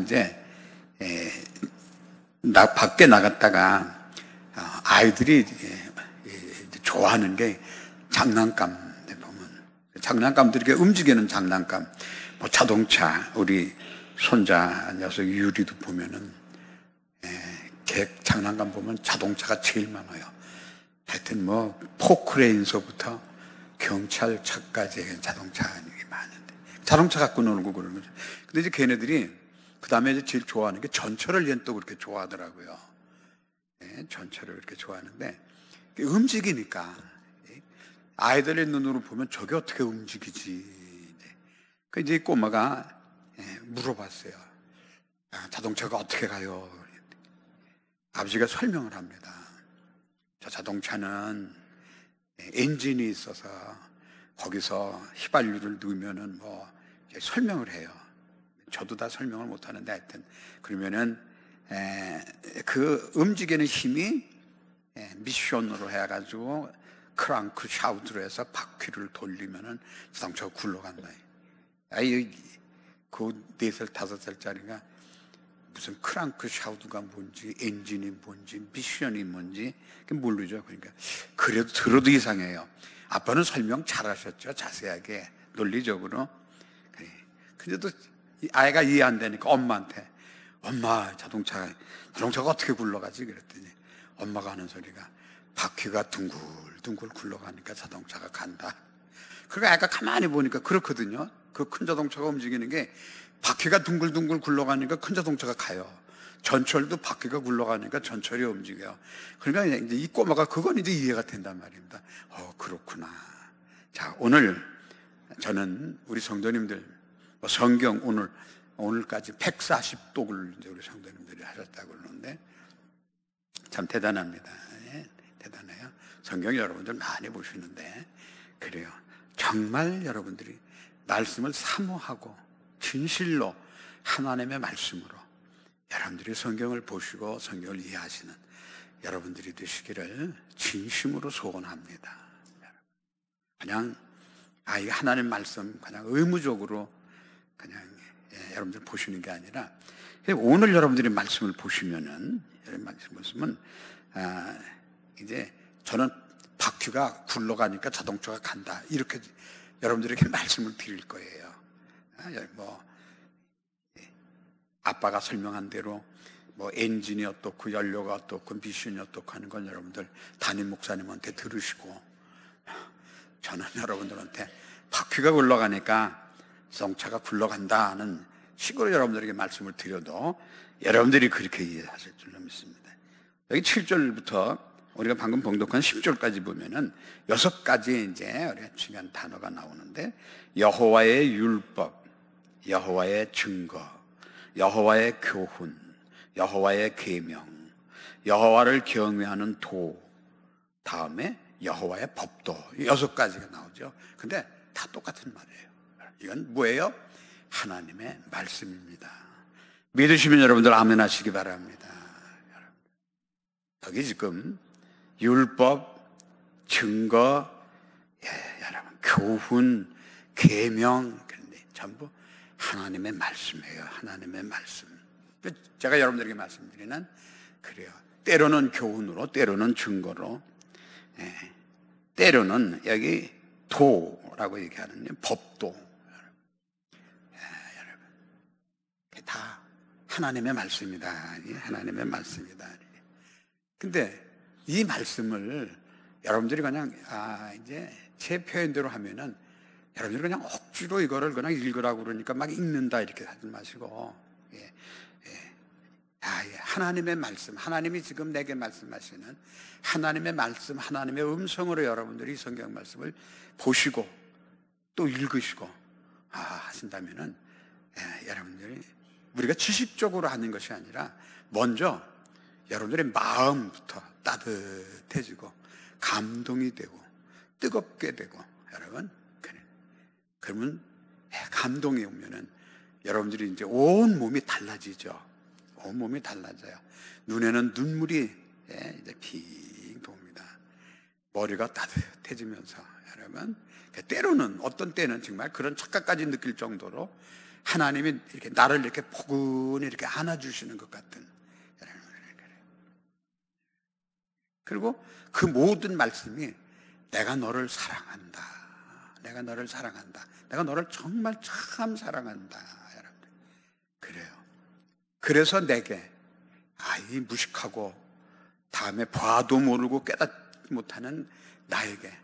이제 밖에 나갔다가 아이들이 좋아하는 게 장난감 보면 장난감들이 이렇게 움직이는 장난감, 뭐 자동차, 우리 손자 녀석 유리도 보면은 장난감 보면 자동차가 제일 많아요. 하여튼 뭐 포크레인서부터 경찰차까지 자동차가 많은데 자동차 갖고 놀고 그러는 거죠. 근데 이제 걔네들이 그 다음에 이제 제일 좋아하는 게 전철을 얘는 또 그렇게 좋아하더라고요. 전철을 그렇게 좋아하는데 움직이니까 아이들의 눈으로 보면 저게 어떻게 움직이지. 그 이제 꼬마가 물어봤어요. 자동차가 어떻게 가요? 아버지가 설명을 합니다. 저 자동차는 엔진이 있어서 거기서 휘발유를 넣으면은 뭐 설명을 해요. 저도 다 설명을 못 하는데 하여튼 그러면은 그 움직이는 힘이 미션으로 해가지고 크랑크 샤우트로 해서 바퀴를 돌리면은 자동차가 굴러간다. 그 4살, 5살짜리가 무슨 크랑크 샤우트가 뭔지, 엔진이 뭔지, 미션이 뭔지 모르죠. 그러니까 그래도 들어도 이상해요. 아빠는 설명 잘하셨죠, 자세하게 논리적으로. 근데도 아이가 이해 안 되니까 엄마한테, 엄마 자동차가 어떻게 굴러가지? 그랬더니 엄마가 하는 소리가 바퀴가 둥글둥글 굴러가니까 자동차가 간다. 그러니까 아이가 가만히 보니까 그렇거든요. 그 큰 자동차가 움직이는 게 바퀴가 둥글둥글 굴러가니까 큰 자동차가 가요. 전철도 바퀴가 굴러가니까 전철이 움직여요. 그러니까 이제 이 꼬마가 그건 이제 이해가 된단 말입니다. 그렇구나. 자, 오늘 저는 우리 성도님들 성경 오늘까지 140독을 이제 우리 성도님들이 하셨다고 그러는데 참 대단합니다. 대단해요. 성경 여러분들 많이 보시는데 그래요. 정말 여러분들이 말씀을 사모하고 진실로 하나님의 말씀으로 여러분들이 성경을 보시고 성경을 이해하시는 여러분들이 되시기를 진심으로 소원합니다. 그냥 이 하나님 말씀 그냥 의무적으로 그냥 여러분들 보시는 게 아니라 오늘 여러분들이 말씀을 보시면은 말씀은 이제 저는 바퀴가 굴러가니까 자동차가 간다 이렇게 여러분들에게 말씀을 드릴 거예요. 뭐 아빠가 설명한 대로 뭐 엔진이 어떻고 연료가 어떻고 미션이 어떻고 하는 건 여러분들 담임 목사님한테 들으시고 저는 여러분들한테 바퀴가 굴러가니까 자동차가 굴러간다는 식으로 여러분들에게 말씀을 드려도 여러분들이 그렇게 이해하실 줄로 믿습니다. 여기 7절부터 우리가 방금 봉독한 10절까지 보면은 6가지 이제 중요한 단어가 나오는데 여호와의 율법, 여호와의 증거, 여호와의 교훈, 여호와의 계명, 여호와를 경외하는 도, 다음에 여호와의 법도 6가지가 나오죠. 근데 다 똑같은 말이에요. 이건 뭐예요? 하나님의 말씀입니다. 믿으시면 여러분들 아멘 하시기 바랍니다. 여기 지금 율법, 증거, 여러분 교훈, 계명 그런데 전부 하나님의 말씀이에요. 하나님의 말씀. 제가 여러분들에게 말씀드리는 그래요. 때로는 교훈으로, 때로는 증거로, 때로는 여기 도라고 얘기하는 법도. 여러분, 다 하나님의 말씀이다. 하나님의 말씀이다. 근데 이 말씀을 여러분들이 그냥 이제 제 표현대로 하면은 여러분들이 그냥 억지로 이거를 그냥 읽으라고 그러니까 막 읽는다 이렇게 하지 마시고 하나님의 말씀, 하나님이 지금 내게 말씀하시는 하나님의 말씀, 하나님의 음성으로 여러분들이 성경 말씀을 보시고 또 읽으시고 하신다면은 여러분들이 우리가 지식적으로 하는 것이 아니라 먼저 여러분들의 마음부터 따뜻해지고 감동이 되고 뜨겁게 되고 여러분 그러면 감동이 오면은 여러분들이 이제 온 몸이 달라지죠. 온 몸이 달라져요. 눈에는 눈물이 이제 핑 돕니다. 머리가 따뜻해지면서 여러분 때로는 어떤 때는 정말 그런 착각까지 느낄 정도로 하나님이 이렇게 나를 이렇게 포근히 이렇게 안아주시는 것 같은. 그리고 그 모든 말씀이 내가 너를 사랑한다. 내가 너를 사랑한다. 내가 너를 정말 참 사랑한다. 여러분들. 그래요. 그래서 내게 이 무식하고 다음에 봐도 모르고 깨닫지 못하는 나에게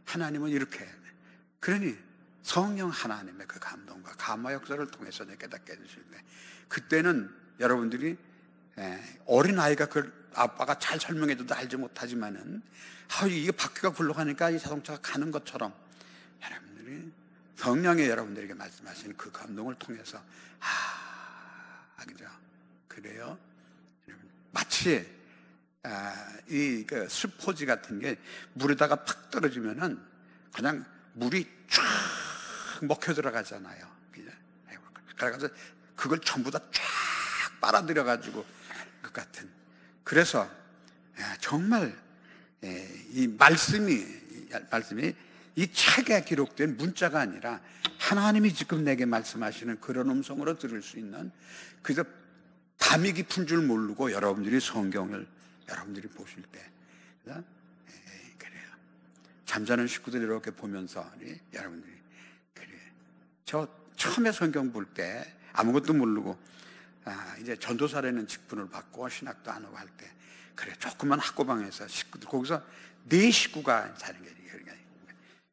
하나님은 이렇게, 그러니 성령 하나님의 그 감동과 감화 역사를 통해서 깨닫게 해주실 때, 그때는 여러분들이 어린아이가 그걸 아빠가 잘 설명해줘도 알지 못하지만은 이게 바퀴가 굴러가니까 이 자동차가 가는 것처럼 여러분들이 성령의 여러분들에게 말씀하시는 그 감동을 통해서 그죠? 그래요. 마치 이 그 수포지 같은 게 물에다가 팍 떨어지면은 그냥 물이 쫙 먹혀 들어가잖아요. 그래서 그걸 전부 다 쫙 빨아들여 가지고 그 같은. 그래서 정말 이 말씀이 이 책에 기록된 문자가 아니라 하나님이 지금 내게 말씀하시는 그런 음성으로 들을 수 있는, 그래서 담이 깊은 줄 모르고 여러분들이 성경을 여러분들이 보실 때 그래요. 잠자는 식구들 이렇게 보면서 여러분들이 저 처음에 성경 볼 때 아무것도 모르고 이제 전도사라는 직분을 받고 신학도 안 하고 할 때 조그만 학고방에서 식구들 거기서 네 식구가 자는 게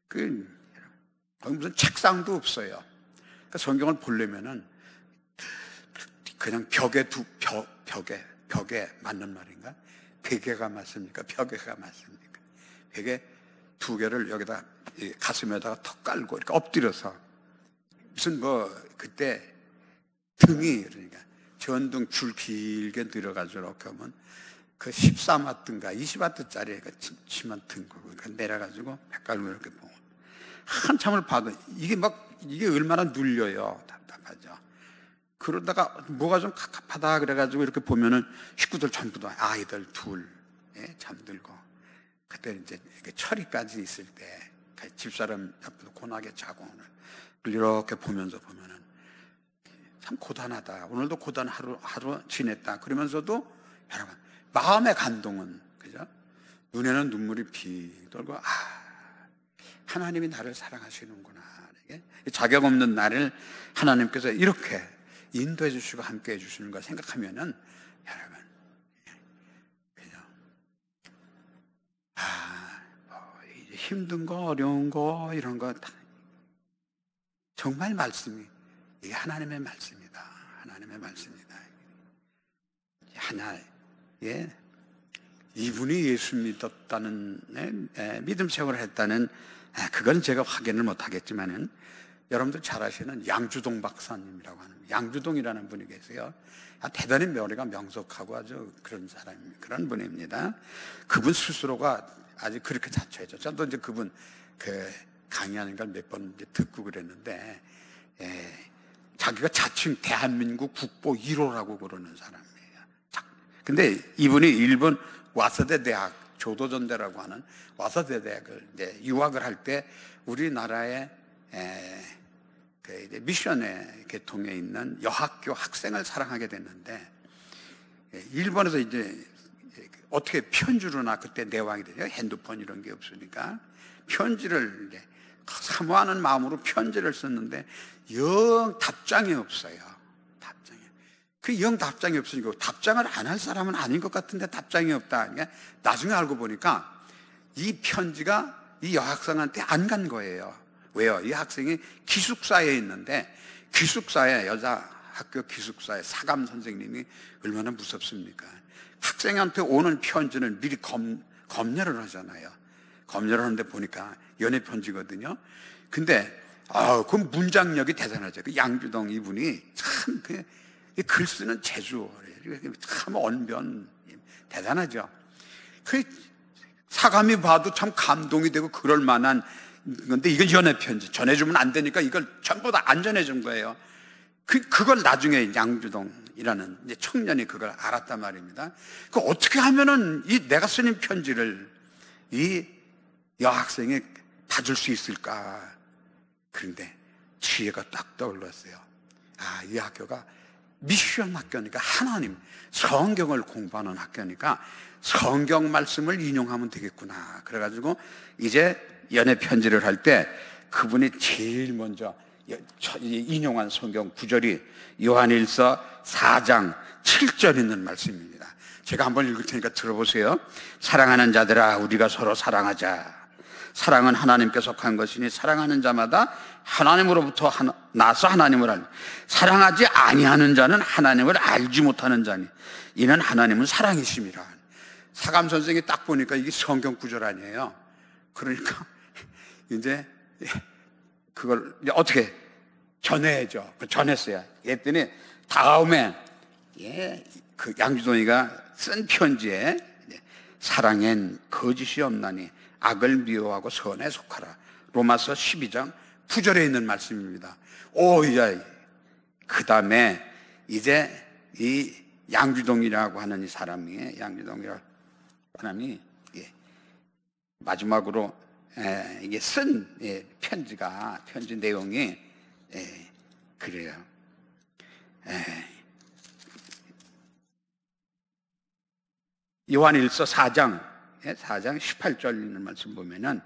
거기 무슨 책상도 없어요. 그러니까 성경을 보려면은 그냥 벽에 맞는 말인가? 베개가 맞습니까? 벽에가 맞습니까? 베개 두 개를 여기다 가슴에다가 턱 깔고 이렇게 엎드려서 무슨 그때 등이 그러니까 전등 줄 길게 들어가지고 이렇게 하면 그 14와트인가 20와트짜리 그 침침한 등 그거 내려가지고 백갈로 이렇게 보고 한참을 봐도 이게 얼마나 눌려요. 답답하죠. 그러다가 뭐가 좀 갑갑하다 그래가지고 이렇게 보면은 식구들 전부 다 아이들 둘 잠들고, 그때 이제 철이까지 있을 때 집사람 옆에서 고나게 자고 이렇게 보면은 참 고단하다. 오늘도 고단 하루 지냈다. 그러면서도 여러분 마음의 감동은 그죠? 눈에는 눈물이 피 돌고 하나님이 나를 사랑하시는구나. 이게 자격 없는 나를 하나님께서 이렇게 인도해 주시고 함께 해 주시는 거 생각하면은 여러분 그죠? 힘든 거 어려운 거 이런 거 다 정말 말씀이 이게 하나님의 말씀이다. 하나님의 말씀이다. 이분이 예수 믿었다는 믿음 생활을 했다는 그건 제가 확인을 못하겠지만은 여러분들 잘 아시는 양주동 박사님이라고 하는 양주동이라는 분이 계세요. 대단히 머리가 명석하고 아주 그런 그런 분입니다. 그분 스스로가 아주 그렇게 자처해져. 저도 이제 그분 강의하는 걸 몇 번 듣고 그랬는데 자기가 자칭 대한민국 국보 1호라고 그러는 사람이에요. 근데 이분이 일본 와세대 대학 조도전대라고 하는 와세대 대학을 이제 유학을 할 때 우리나라의 미션의 계통에 있는 여학교 학생을 사랑하게 됐는데, 일본에서 이제 어떻게 편지로나 그때 내왕이 되죠. 핸드폰 이런 게 없으니까 편지를 이제 사모하는 마음으로 편지를 썼는데 영 답장이 없어요. 영 답장이 없으니까 답장을 안 할 사람은 아닌 것 같은데 답장이 없다. 그러니까 나중에 알고 보니까 이 편지가 이 여학생한테 안 간 거예요. 왜요? 이 학생이 기숙사에 있는데, 기숙사에 여자 학교 기숙사에 사감 선생님이 얼마나 무섭습니까? 학생한테 오는 편지는 미리 검열을 하잖아요. 검열을 하는데 보니까 연애 편지거든요. 근데 그 문장력이 대단하죠. 그 양주동 이분이 참 글 쓰는 재주 참 언변 대단하죠. 그 사감이 봐도 참 감동이 되고 그럴 만한 건데, 이건 연애 편지 전해주면 안 되니까 이걸 전부 다 안 전해준 거예요. 그걸 나중에 양주동이라는 이제 청년이 그걸 알았단 말입니다. 그 어떻게 하면은 이 내가 쓰는 편지를 이 여학생이 받을 수 있을까? 그런데 지혜가 딱 떠올랐어요. 이 학교가 미션 학교니까 하나님 성경을 공부하는 학교니까 성경 말씀을 인용하면 되겠구나. 그래가지고 이제 연애 편지를 할 때 그분이 제일 먼저 인용한 성경 구절이 요한일서 4장 7절 있는 말씀입니다. 제가 한번 읽을 테니까 들어보세요. 사랑하는 자들아, 우리가 서로 사랑하자. 사랑은 하나님께 속한 것이니 사랑하는 자마다 하나님으로부터 나서 하나님을 알고, 사랑하지 아니하는 자는 하나님을 알지 못하는 자니 이는 하나님은 사랑이심이라. 사감 선생이 딱 보니까 이게 성경 구절 아니에요. 그러니까 이제 그걸 이제 어떻게 전해야죠. 전했어요. 했더니 다음에 그 양주동이가 쓴 편지에 사랑엔 거짓이 없나니 악을 미워하고 선에 속하라. 로마서 12장 9절에 있는 말씀입니다. 그 다음에 이제 이 양주동이라고 하는 이 사람이, 마지막으로 이게 쓴 편지 내용이 그래요. 요한일서 4장 18절 있는 말씀 보면은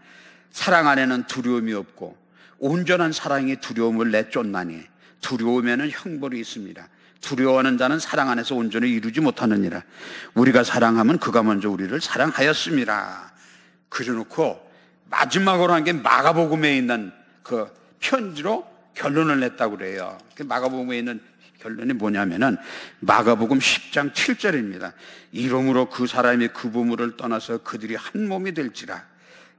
사랑 안에는 두려움이 없고 온전한 사랑이 두려움을 내쫓나니 두려우면은 형벌이 있습니다. 두려워하는 자는 사랑 안에서 온전히 이루지 못하느니라. 우리가 사랑하면 그가 먼저 우리를 사랑하였습니다. 그래놓고 마지막으로 한 게 마가복음에 있는 그 편지로 결론을 냈다고 그래요. 마가복음에 있는 결론이 뭐냐면은 마가복음 10장 7절입니다. 이러므로 그 사람이 그 부모를 떠나서 그들이 한 몸이 될지라.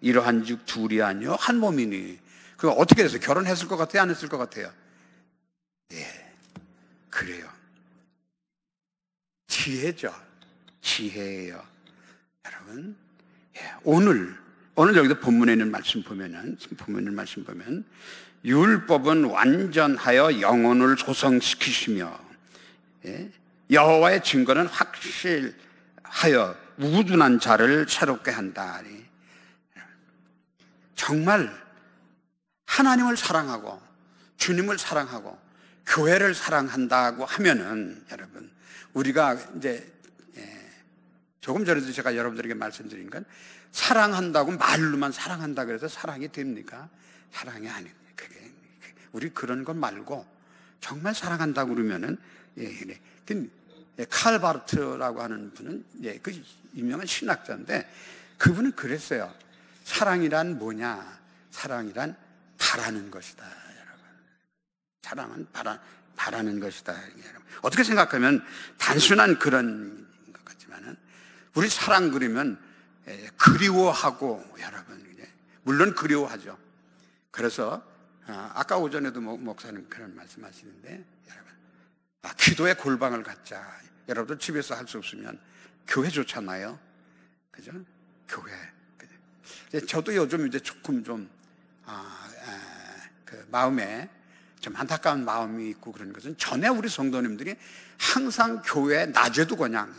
이러한즉 둘이 아니요 한 몸이니. 그 어떻게 해서 결혼했을 것 같아요? 안 했을 것 같아요? 그래요. 지혜죠. 지혜예요. 여러분, 오늘 여기서 본문에 있는 말씀 보면 율법은 완전하여 영혼을 조성시키시며 여호와의 증거는 확실하여 우둔한 자를 새롭게 한다. 정말 하나님을 사랑하고 주님을 사랑하고 교회를 사랑한다고 하면은 여러분, 우리가 이제 조금 전에도 제가 여러분들에게 말씀드린 건 사랑한다고 말로만 사랑한다 그래서 사랑이 됩니까? 사랑이 아닙니다. 우리 그런 것 말고 정말 사랑한다고 그러면은 칼 바르트라고 하는 분은 그 유명한 신학자인데 그분은 그랬어요. 사랑이란 뭐냐? 사랑이란 바라는 것이다, 여러분. 사랑은 바라는 것이다, 여러분. 어떻게 생각하면 단순한 그런 것 같지만은 우리 사랑 그리면 그리워하고, 여러분, 물론 그리워하죠. 그래서 아까 오전에도 목사님 그런 말씀하시는데, 여러분, 기도의 골방을 갖자. 여러분들 집에서 할 수 없으면 교회 좋잖아요, 그죠? 교회. 그죠? 저도 요즘 이제 조금 좀 그 마음에 좀 안타까운 마음이 있고 그런 것은, 전에 우리 성도님들이 항상 교회 낮에도 그냥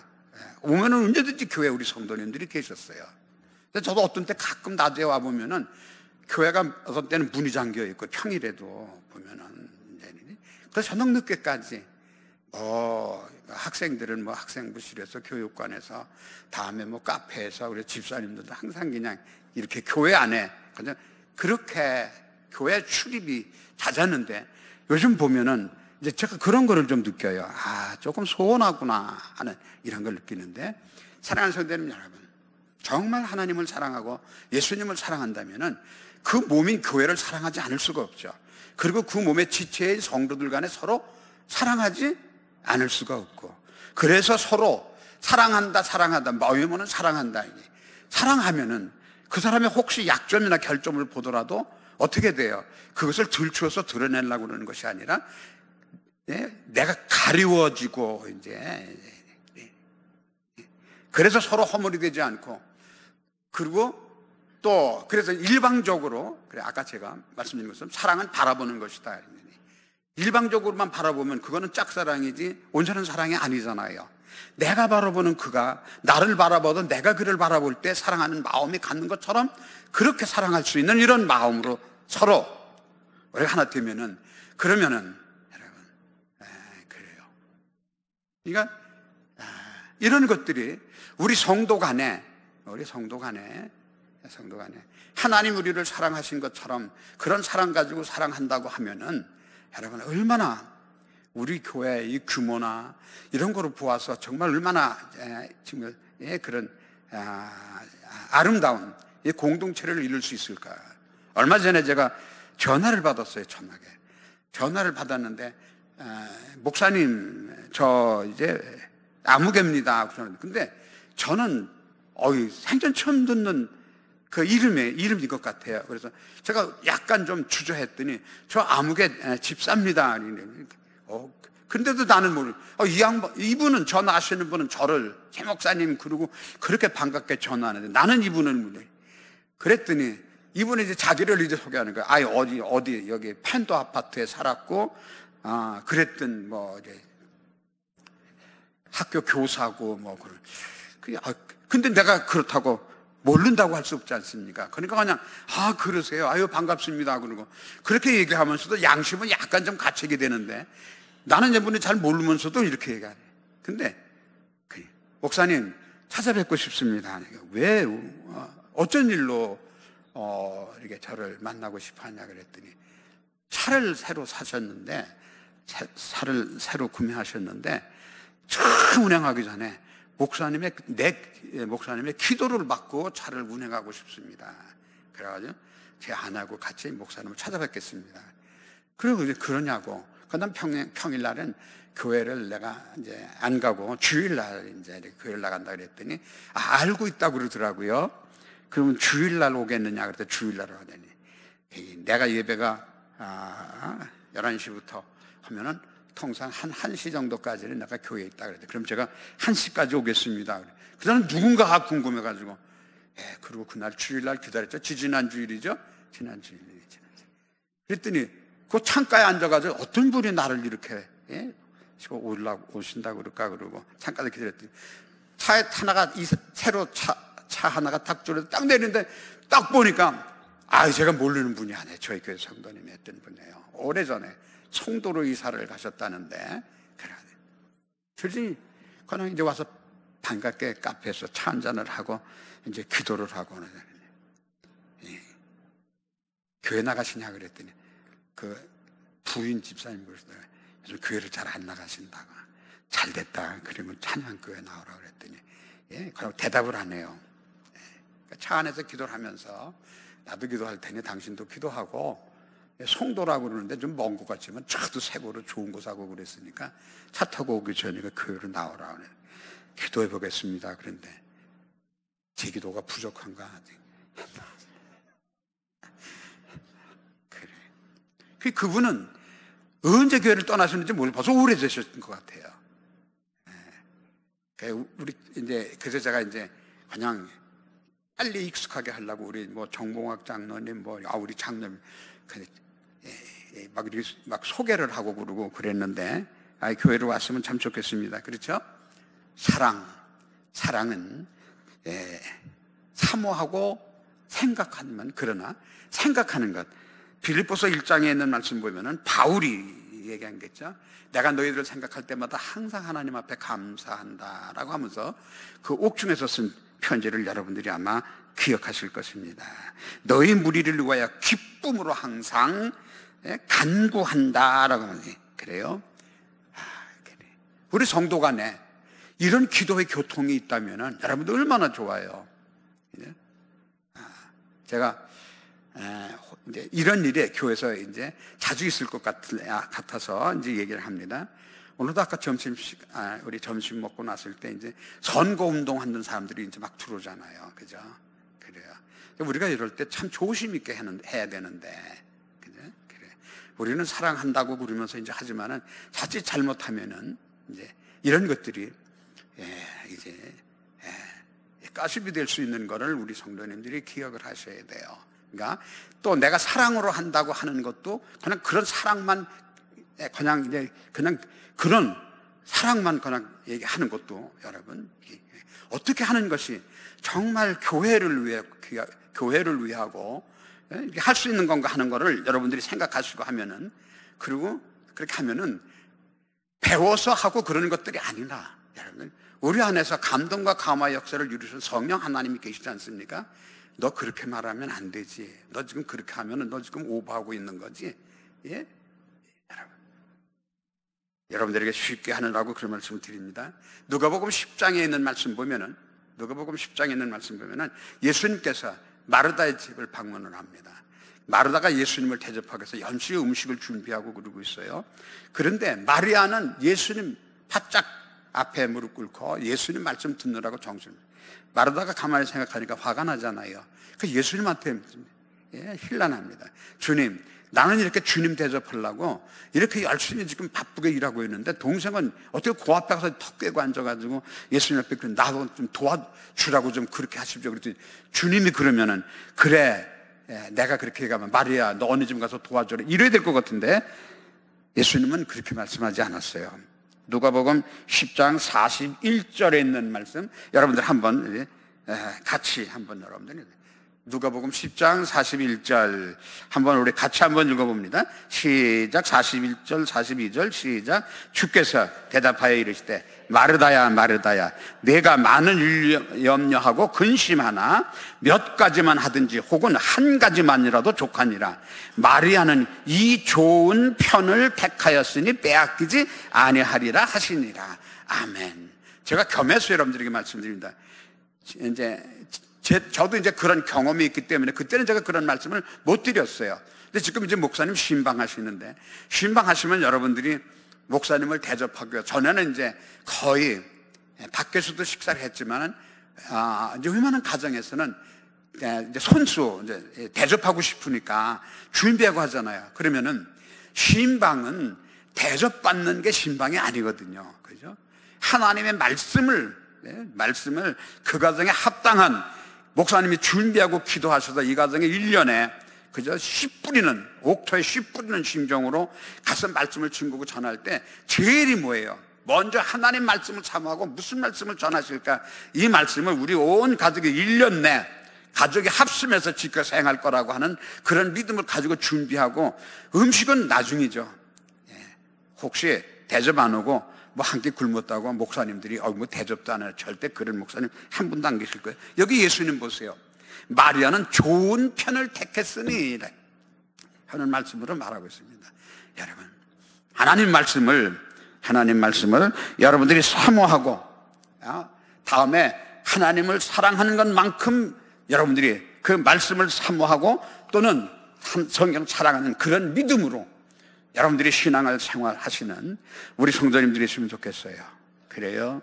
오면은 언제든지 교회 우리 성도님들이 계셨어요. 저도 어떤 때 가끔 낮에 와 보면은 교회가 어떤 때는 문이 잠겨 있고 평일에도 보면은 그래서 저녁 늦게까지 학생들은 학생부실에서 교육관에서 다음에 카페에서 우리 집사님들도 항상 그냥 이렇게 교회 안에 그냥 그렇게 교회 출입이 잦았는데, 요즘 보면은 이제 제가 그런 거를 좀 느껴요. 조금 소원하구나 하는 이런 걸 느끼는데, 사랑하는 성도님 여러분, 정말 하나님을 사랑하고 예수님을 사랑한다면은 그 몸인 교회를 사랑하지 않을 수가 없죠. 그리고 그 몸의 지체인 성도들 간에 서로 사랑하지 않을 수가 없고, 그래서 서로 사랑하다 마음으로는 사랑한다. 사랑하면은 그 사람의 혹시 약점이나 결점을 보더라도 어떻게 돼요? 그것을 들추어서 드러내려고 그러는 것이 아니라 내가 가리워지고 그래서 서로 허물이 되지 않고, 그리고 또 그래서 일방적으로, 아까 제가 말씀드린 것처럼 사랑은 바라보는 것이다. 일방적으로만 바라보면 그거는 짝사랑이지 온전한 사랑이 아니잖아요. 내가 바라보는 그가 나를 바라보던 내가 그를 바라볼 때 사랑하는 마음이 갖는 것처럼 그렇게 사랑할 수 있는 이런 마음으로 서로 우리가 하나 되면은, 그러면은 여러분 그러니까 이런 것들이 우리 성도 간에 하나님 우리를 사랑하신 것처럼 그런 사랑 가지고 사랑한다고 하면은 여러분 얼마나 우리 교회의 이 규모나 이런 거로 보아서 정말 얼마나 지금 그런 아름다운 이 공동체를 이룰 수 있을까. 얼마 전에 제가 전화를 받았어요. 전화를 받았는데 목사님 저 이제 아무개입니다. 근데 저는 생전 처음 듣는 그 이름인 것 같아요. 그래서 제가 약간 좀 주저했더니 저 아무개 집사입니다. 근데도 나는 이분은 전화하시는 분은 저를 최 목사님 그러고 그렇게 반갑게 전화하는데 나는 이분을 그랬더니 이분이 이제 자기를 이제 소개하는 거예요. 어디 여기 펜도 아파트에 살았고 그랬던 이제 학교 교사고 근데 내가 그렇다고 모른다고 할 수 없지 않습니까? 그러니까 그냥 그러세요. 반갑습니다. 그러고 그렇게 얘기하면서도 양심은 약간 좀 가책이 되는데 나는 이분이 잘 모르면서도 이렇게 얘기하네. 근데 목사님 찾아뵙고 싶습니다. 왜 어쩐 일로 이렇게 저를 만나고 싶어 하냐 그랬더니 차를 새로 사셨는데 차를 새로 구매하셨는데 처음 운행하기 전에 목사님의 기도를 받고 차를 운행하고 싶습니다. 그래가지고 제 아내하고 같이 목사님을 찾아뵙겠습니다. 그리고 이제 그러냐고. 그다음 평일날은 교회를 내가 이제 안 가고 주일날 이제 교회를 나간다 그랬더니 알고 있다고 그러더라고요. 그러면 주일날 오겠느냐 그랬더니 주일날 오더니 내가 예배가 11시부터 하면은 통상 한 1시 정도까지는 내가 교회에 있다 그랬더니 그럼 제가 1시까지 오겠습니다. 그다음 누군가가 궁금해가지고 그리고 그날 주일날 기다렸죠. 지난 주일이죠. 지난 주일이죠. 그랬더니 그 창가에 앉아가지고 어떤 분이 나를 이렇게 오신다고 그럴까 그러고 창가에 기다렸더니 차에 하나가 새로 차 하나가 딱 줄어서 딱 내리는데 딱 보니까 제가 모르는 분이 아니에요. 저희 교회 성도님이 했던 분이에요. 오래전에 송도로 이사를 가셨다는데 그러더니 그냥 이제 와서 반갑게 카페에서 차 한잔을 하고 이제 기도를 하고 교회 나가시냐 그랬더니 그 부인 집사님 그러시더라고요. 요즘 교회를 잘 안 나가신다고. 잘 됐다. 그러면 찬양교회 나오라고 그랬더니 그럼 대답을 안 해요. 그러니까 차 안에서 기도를 하면서 나도 기도할 테니 당신도 기도하고 송도라고 그러는데 좀 먼 것 같지만 차도 새고로 좋은 곳 하고 그랬으니까 차 타고 오기 전에 교회로 나오라고 그래요. 기도해 보겠습니다. 그런데 제 기도가 부족한가? 그래. 그분은 언제 교회를 떠나셨는지 모르고 벌써 오래되셨던 것 같아요. 그래서 제가 이제 그냥 빨리 익숙하게 하려고 우리 정봉학 장로님 우리 장로님 막 소개를 하고 그러고 그랬는데 교회로 왔으면 참 좋겠습니다. 그렇죠? 사랑은 사모하고 생각하면 그러나 생각하는 것. 빌립보서 1장에 있는 말씀 보면은 바울이 얘기한 거죠. 내가 너희들을 생각할 때마다 항상 하나님 앞에 감사한다라고 하면서 그 옥중에서 쓴 편지를 여러분들이 아마 기억하실 것입니다. 너희 무리를 위하여 기쁨으로 항상 간구한다라고 하면 그래요. 그래. 우리 성도 간에 이런 기도의 교통이 있다면 여러분들 얼마나 좋아요. 제가 이제 이런 일에 교회에서 이제 자주 있을 것 같아서 이제 얘기를 합니다. 오늘도 아까 우리 점심 먹고 났을 때 이제 선거운동 하는 사람들이 이제 막 들어오잖아요. 그죠? 그래요. 우리가 이럴 때 참 조심 있게 해야 되는데, 그죠? 그래. 우리는 사랑한다고 그러면서 이제 하지만은 자칫 잘못하면은 이제 이런 것들이 이제 가십이 될 수 있는 거를 우리 성도님들이 기억을 하셔야 돼요. 그러니까 또 내가 사랑으로 한다고 하는 것도 그냥 그런 사랑만 그냥 그런 사랑만 그냥 얘기하는 것도 여러분 어떻게 하는 것이 정말 교회를 위하고 할 수 있는 건가 하는 거를 여러분들이 생각하시고 하면은 그리고 그렇게 하면은 배워서 하고 그러는 것들이 아니라, 여러분, 우리 안에서 감동과 감화 역사를 이루신 성령 하나님이 계시지 않습니까? 너 그렇게 말하면 안 되지. 너 지금 그렇게 하면 너 지금 오버하고 있는 거지. 예? 여러분, 여러분들에게 쉽게 하느라고 그런 말씀을 드립니다. 누가복음 10장에 있는 말씀 보면은, 예수님께서 마르다의 집을 방문을 합니다. 마르다가 예수님을 대접하기 위해서 연시의 음식을 준비하고 그러고 있어요. 그런데 마리아는 예수님 바짝 앞에 무릎 꿇고 예수님 말씀 듣느라고 정신을, 마르다가 가만히 생각하니까 화가 나잖아요. 그 예수님한테 힐난합니다. 주님, 나는 이렇게 주님 대접하려고 이렇게 열심히 지금 바쁘게 일하고 있는데 동생은 어떻게 그 앞에 가서 턱 꿰고 앉아가지고 예수님 앞에 나도 좀 도와주라고 좀 그렇게 하십시오. 그랬더니 주님이 그러면은, 그래, 내가 그렇게 얘기하면 마리아 너 어느 집 가서 도와줘라 이래야 될 것 같은데, 예수님은 그렇게 말씀하지 않았어요. 누가복음 10장 41절에 있는 말씀, 여러분들 한번 같이 한번, 여러분들 누가복음 10장 41절 한번 우리 같이 한번 읽어봅니다. 시작. 41절 42절 시작. 주께서 대답하여 이르시되 마르다야 마르다야, 내가 많은 일 염려하고 근심하나 몇 가지만 하든지 혹은 한 가지만이라도 족하니라. 마리아는 이 좋은 편을 택하였으니 빼앗기지 아니하리라 하시니라. 아멘. 제가 겸해서 여러분들에게 말씀드립니다. 저도 이제 그런 경험이 있기 때문에 그때는 제가 그런 말씀을 못 드렸어요. 근데 지금 이제 목사님 신방하시는데, 신방하시면 여러분들이 목사님을 대접하기 위해, 전에는 이제 거의 밖에서도 식사를 했지만은, 이제 웬만한 가정에서는 이제 손수 이제 대접하고 싶으니까 준비하고 하잖아요. 그러면은 신방은 대접받는 게 신방이 아니거든요. 그죠? 하나님의 말씀을 그 가정에 합당한 목사님이 준비하고 기도하셔서 이 가정에 1년에 그저 씨 뿌리는, 옥토에 씨 뿌리는 심정으로 가서 말씀을 증거고 전할 때 제일이 뭐예요? 먼저 하나님 말씀을 사모하고 무슨 말씀을 전하실까? 이 말씀을 우리 온 가족이 1년 내 가족이 합심해서 지켜 행할 거라고 하는 그런 믿음을 가지고 준비하고, 음식은 나중이죠. 혹시 대접 안 오고 뭐 한 끼 굶었다고 목사님들이 뭐 대접도 안 해요. 절대 그런 목사님 한 분도 안 계실 거예요. 여기 예수님 보세요. 마리아는 좋은 편을 택했으니 하는 말씀으로 말하고 있습니다. 여러분, 하나님 말씀을 여러분들이 사모하고, 다음에 하나님을 사랑하는 것만큼 여러분들이 그 말씀을 사모하고 또는 성경 사랑하는 그런 믿음으로 여러분들이 신앙을 생활하시는 우리 성도님들이 있으면 좋겠어요. 그래요.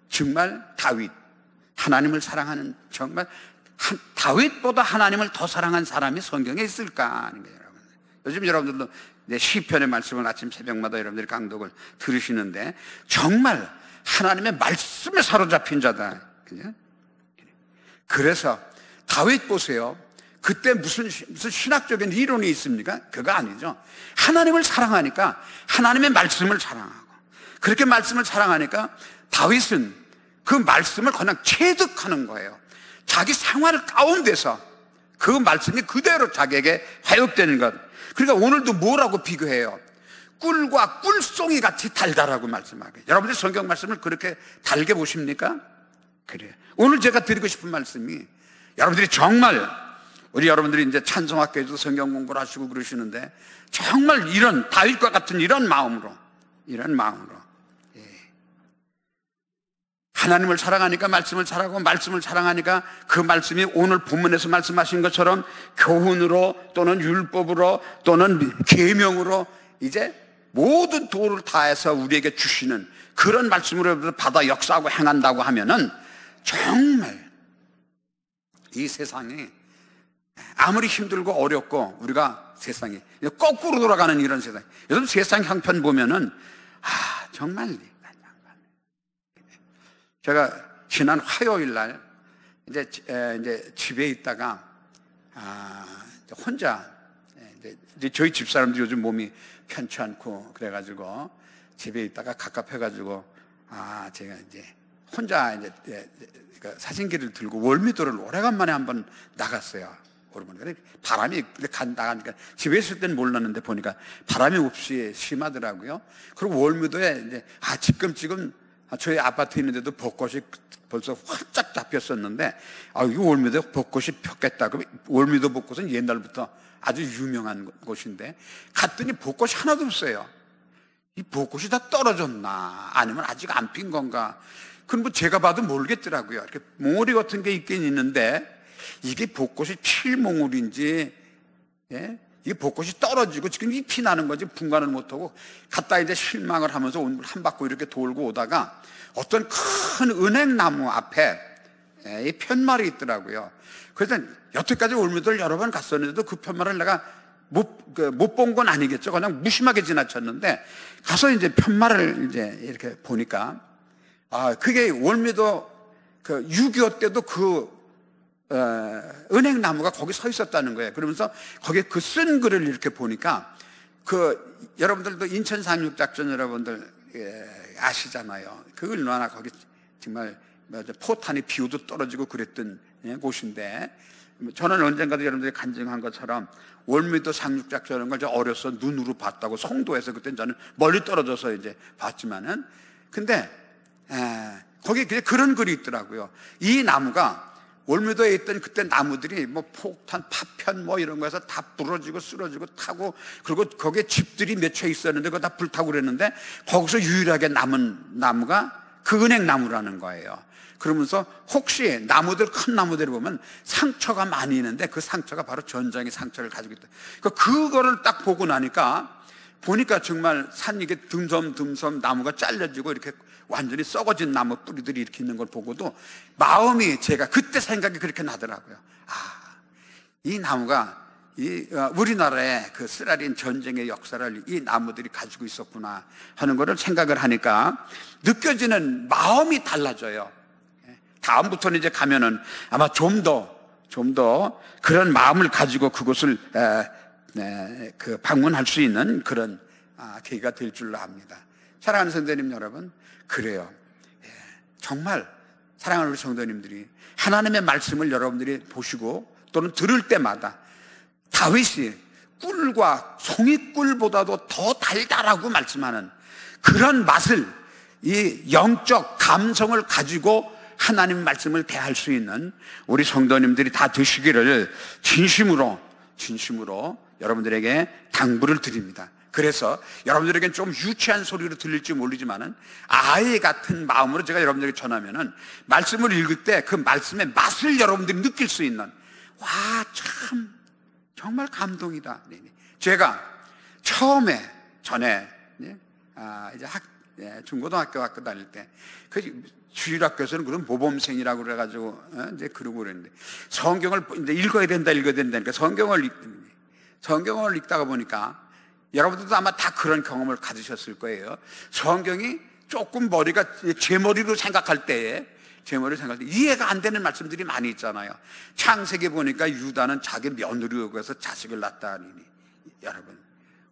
정말 다윗, 하나님을 사랑하는, 정말 다윗보다 하나님을 더 사랑한 사람이 성경에 있을까 하는 거예요, 여러분. 요즘 여러분들도 시편의 말씀을 아침 새벽마다 여러분들이 강독을 들으시는데, 정말 하나님의 말씀에 사로잡힌 자다. 그죠? 그래서 다윗 보세요. 그때 무슨 신학적인 이론이 있습니까? 그거 아니죠. 하나님을 사랑하니까 하나님의 말씀을 사랑하고, 그렇게 말씀을 사랑하니까 다윗은 그 말씀을 그냥 체득하는 거예요. 자기 생활 가운데서 그 말씀이 그대로 자기에게 화역되는 것. 그러니까 오늘도 뭐라고 비교해요? 꿀과 꿀송이 같이 달달하고 말씀하게. 여러분들 성경 말씀을 그렇게 달게 보십니까? 그래요. 오늘 제가 드리고 싶은 말씀이, 여러분들이 정말, 우리 여러분들이 이제 찬송학교에도 성경 공부를 하시고 그러시는데, 정말 이런 다윗과 같은 이런 마음으로 하나님을 사랑하니까 말씀을 사랑하고, 말씀을 사랑하니까 그 말씀이 오늘 본문에서 말씀하신 것처럼 교훈으로 또는 율법으로 또는 계명으로 이제 모든 도를 다해서 우리에게 주시는 그런 말씀으로 받아 역사하고 행한다고 하면은, 정말 이 세상이 아무리 힘들고 어렵고 우리가 세상이 거꾸로 돌아가는 이런 세상, 요즘 세상 형편 보면은 정말. 제가 지난 화요일 날 이제 집에 있다가 혼자, 이제 저희 집사람들 요즘 몸이 편치 않고 그래가지고 집에 있다가 갑갑해가지고 제가 이제 혼자 이제 사진기를 들고 월미도를 오래간만에 한번 나갔어요. 오르면 바람이 나가니까 집에 있을 때는 몰랐는데 보니까 바람이 없이 심하더라고요. 그리고 월미도에 이제 지금 저희 아파트 있는데도 벚꽃이 벌써 활짝 잡혔었는데 이 월미도에 벚꽃이 폈겠다. 그럼 월미도 벚꽃은 옛날부터 아주 유명한 곳인데 갔더니 벚꽃이 하나도 없어요. 이 벚꽃이 다 떨어졌나 아니면 아직 안 핀 건가? 그럼 뭐 제가 봐도 모르겠더라고요. 이렇게 몽우리 같은 게 있긴 있는데 이게 벚꽃이 필몽우리인지, 예? 이게 벚꽃이 떨어지고 지금 잎이 나는 건지 분간을 못하고 갔다 이제 실망을 하면서 한 바퀴 이렇게 돌고 오다가 어떤 큰 은행나무 앞에 이 편말이 있더라고요. 그래서 여태까지 월미도를 여러 번 갔었는데도 그 편말을 내가 못 본 건 아니겠죠. 그냥 무심하게 지나쳤는데 가서 이제 편말을 이제 이렇게 보니까 그게 월미도 6.25 때도 은행나무가 거기 서 있었다는 거예요. 그러면서 거기에 쓴 글을 이렇게 보니까 여러분들도 인천 상륙작전 여러분들 아시잖아요. 그 얼마나 거기 정말 포탄이 비오도 떨어지고 그랬던 곳인데 저는 언젠가도 여러분들이 간증한 것처럼 월미도 상륙작전인 걸 어려서 눈으로 봤다고 송도에서 그때 저는 멀리 떨어져서 이제 봤지만은 근데 거기 그런 글이 있더라고요. 이 나무가 월미도에 있던 그때 나무들이 폭탄, 파편 이런 거에서 다 부러지고 쓰러지고 타고 그리고 거기에 집들이 몇 채 있었는데 그거 다 불타고 그랬는데 거기서 유일하게 남은 나무가 그 은행나무라는 거예요. 그러면서 혹시 큰 나무들을 보면 상처가 많이 있는데 그 상처가 바로 전장의 상처를 가지고 있다. 그거를 딱 보고 보니까 정말 산 이게 듬섬 나무가 잘려지고 이렇게 완전히 썩어진 나무 뿌리들이 이렇게 있는 걸 보고도 마음이 제가 그때 생각이 그렇게 나더라고요. 이 나무가 우리나라의 그 스라린 전쟁의 역사를 이 나무들이 가지고 있었구나 하는 것을 생각을 하니까 느껴지는 마음이 달라져요. 다음부터는 이제 가면은 아마 좀 더 그런 마음을 가지고 그곳을 방문할 수 있는 그런 계기가 될 줄로 압니다. 사랑하는 성도님 여러분, 그래요. 정말 사랑하는 우리 성도님들이 하나님의 말씀을 여러분들이 보시고 또는 들을 때마다 다윗이 꿀과 송이꿀보다도 더 달달하고 말씀하는 그런 맛을 이 영적 감성을 가지고 하나님 말씀을 대할 수 있는 우리 성도님들이 다 되시기를 진심으로 여러분들에게 당부를 드립니다. 그래서 여러분들에게는 좀 유치한 소리로 들릴지 모르지만은 아이 같은 마음으로 제가 여러분들에게 전하면은 말씀을 읽을 때 그 말씀의 맛을 여러분들이 느낄 수 있는 참 정말 감동이다. 제가 전에 이제 중고등학교 다닐 때 주일학교에서는 그런 모범생이라고 그래가지고 이제 그러고 그랬는데 성경을 이제 읽어야 된다 그러니까 성경을 읽다가 보니까 여러분들도 아마 다 그런 경험을 가지셨을 거예요. 성경이 조금 제 머리로 생각할 때 이해가 안 되는 말씀들이 많이 있잖아요. 창세기 보니까 유다는 자기 며느리에 의해서 자식을 낳다 하니 여러분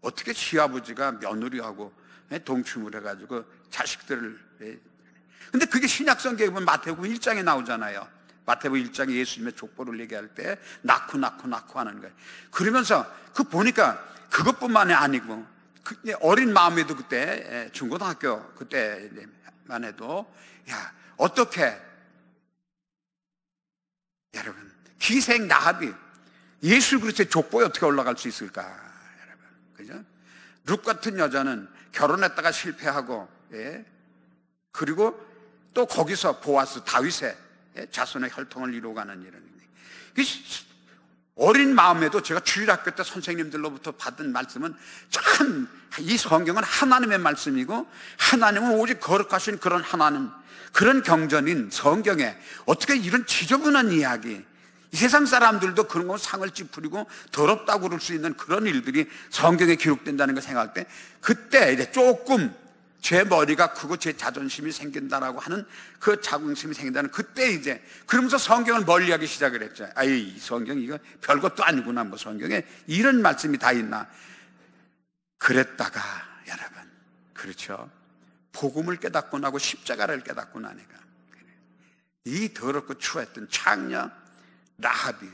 어떻게 시아버지가 며느리하고 동침을 해가지고 자식들을 근데 그게 신약성경에 보면 마태복음 1장에 나오잖아요. 마태복음 1장에 예수님의 족보를 얘기할 때 낳고 하는 거예요. 그러면서 보니까 그것뿐만이 아니고 어린 마음에도 그때 중고등학교 그때만 해도 어떻게 여러분 기생 라합이 예수 그리스도의 족보에 어떻게 올라갈 수 있을까 여러분 그죠? 룻 같은 여자는 결혼했다가 실패하고 그리고 또 거기서 보아스 다윗의 자손의 혈통을 이루어가는 이런 어린 마음에도 제가 주일학교 때 선생님들로부터 받은 말씀은 참 이 성경은 하나님의 말씀이고 하나님은 오직 거룩하신 그런 하나님 그런 경전인 성경에 어떻게 이런 지저분한 이야기 이 세상 사람들도 그런 거 상을 찌푸리고 더럽다고 그럴 수 있는 그런 일들이 성경에 기록된다는 걸 생각할 때 그때 이제 조금 제 머리가 크고 제 자존심이 생긴다라고 하는 그 자긍심이 생긴다는 그때 이제 그러면서 성경을 멀리하기 시작을 했죠. 이 성경 이거 별것도 아니구나. 성경에 이런 말씀이 다 있나. 그랬다가 여러분 그렇죠. 복음을 깨닫고 나고 십자가를 깨닫고 나니까 이 더럽고 추했던 창녀 라합이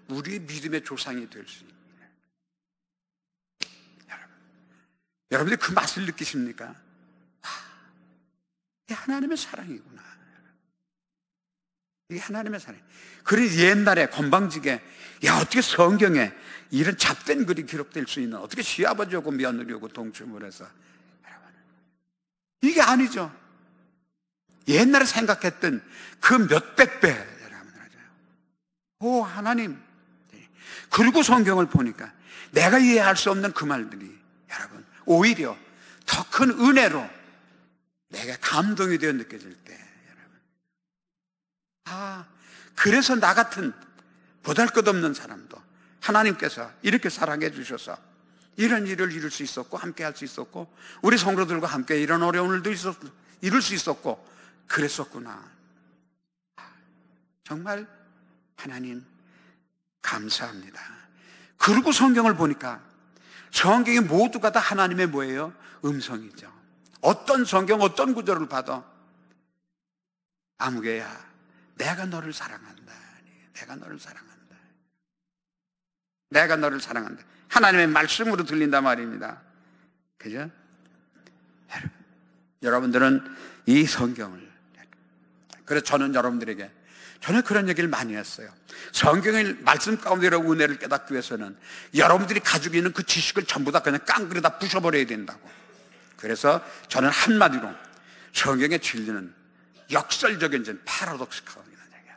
우리의 믿음의 조상이 될 수 있는. 여러분들이 그 맛을 느끼십니까? 이게 하나님의 사랑이구나. 이게 하나님의 사랑. 그래 옛날에 건방지게 어떻게 성경에 이런 잡된 글이 기록될 수 있는, 어떻게 시아버지하고 며느리하고 동침을 해서, 여러분, 이게 아니죠. 옛날에 생각했던 그 몇백 배, 여러분, 오 하나님. 그리고 성경을 보니까 내가 이해할 수 없는 그 말들이, 여러분, 오히려 더 큰 은혜로 내가 감동이 되어 느껴질 때, 여러분, 그래서 나 같은 보잘것없는 사람도 하나님께서 이렇게 사랑해 주셔서 이런 일을 이룰 수 있었고, 함께 할 수 있었고, 우리 성도들과 함께 이런 어려운 일도 이룰 수 있었고, 그랬었구나. 정말 하나님 감사합니다. 그리고 성경을 보니까 성경이 모두가 다 하나님의 뭐예요? 음성이죠. 어떤 성경, 어떤 구절을 봐도 아무개야, 내가 너를 사랑한다. 내가 너를 사랑한다. 내가 너를 사랑한다. 하나님의 말씀으로 들린단 말입니다. 그죠? 여러분들은 이 성경을, 그래서 저는 여러분들에게 저는 그런 얘기를 많이 했어요. 성경의 말씀 가운데로 은혜를 깨닫기 위해서는 여러분들이 가지고 있는 그 지식을 전부 다 그냥 깡그리다 부셔버려야 된다고. 그래서 저는 한마디로 성경의 진리는 역설적인 패러독스컬이라는 얘기예요.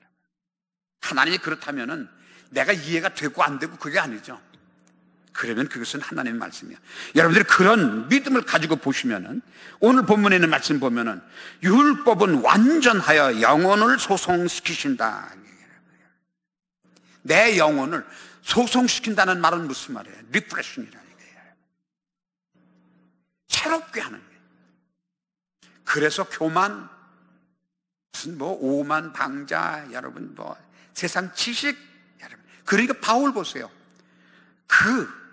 하나님이 그렇다면은 내가 이해가 되고 안 되고 그게 아니죠. 그러면 그것은 하나님의 말씀이에요. 여러분들이 그런 믿음을 가지고 보시면은, 오늘 본문에 있는 말씀 보면은 율법은 완전하여 영혼을 소송시키신다. 내 영혼을 소송시킨다는 말은 무슨 말이에요? 리프레싱이라는 얘기예요. 새롭게 하는 거예요. 그래서 교만, 무슨 오만 방자, 여러분 세상 지식, 여러분. 그러니까 바울 보세요. 그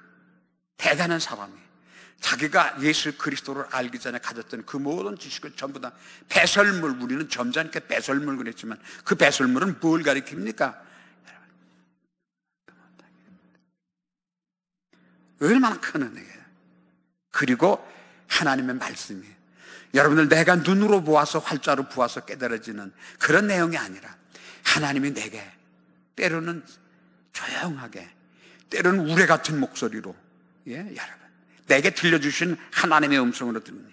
대단한 사람이 자기가 예수 그리스도를 알기 전에 가졌던 그 모든 지식을 전부 다 배설물, 우리는 점잖게 배설물 그랬지만 그 배설물은 뭘 가리킵니까? 얼마나 큰 은혜예요. 그리고 하나님의 말씀이, 여러분들 내가 눈으로 보아서 활자로 보아서 깨달아지는 그런 내용이 아니라 하나님이 내게 때로는 조용하게, 때로는 우레 같은 목소리로, 여러분, 내게 들려주신 하나님의 음성으로 듣니.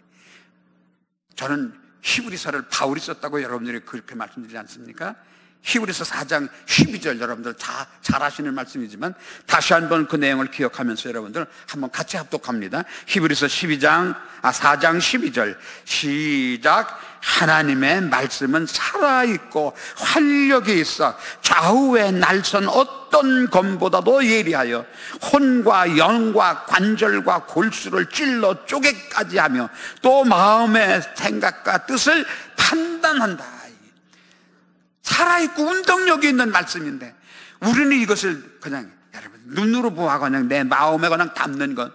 저는 히브리서를 바울이 썼다고 여러분들이 그렇게 말씀드리지 않습니까? 히브리서 4장 12절, 여러분들 잘 아시는 말씀이지만 다시 한번 그 내용을 기억하면서 여러분들 한번 같이 합독합니다. 히브리서 4장 12절 시작. 하나님의 말씀은 살아있고 활력이 있어 좌우의 날선 어떤 검보다도 예리하여 혼과 영과 관절과 골수를 찔러 쪼개까지 하며 또 마음의 생각과 뜻을 판단한다. 살아있고 운동력이 있는 말씀인데 우리는 이것을 그냥 여러분 눈으로 보아 그냥 내 마음에 그냥 담는 것,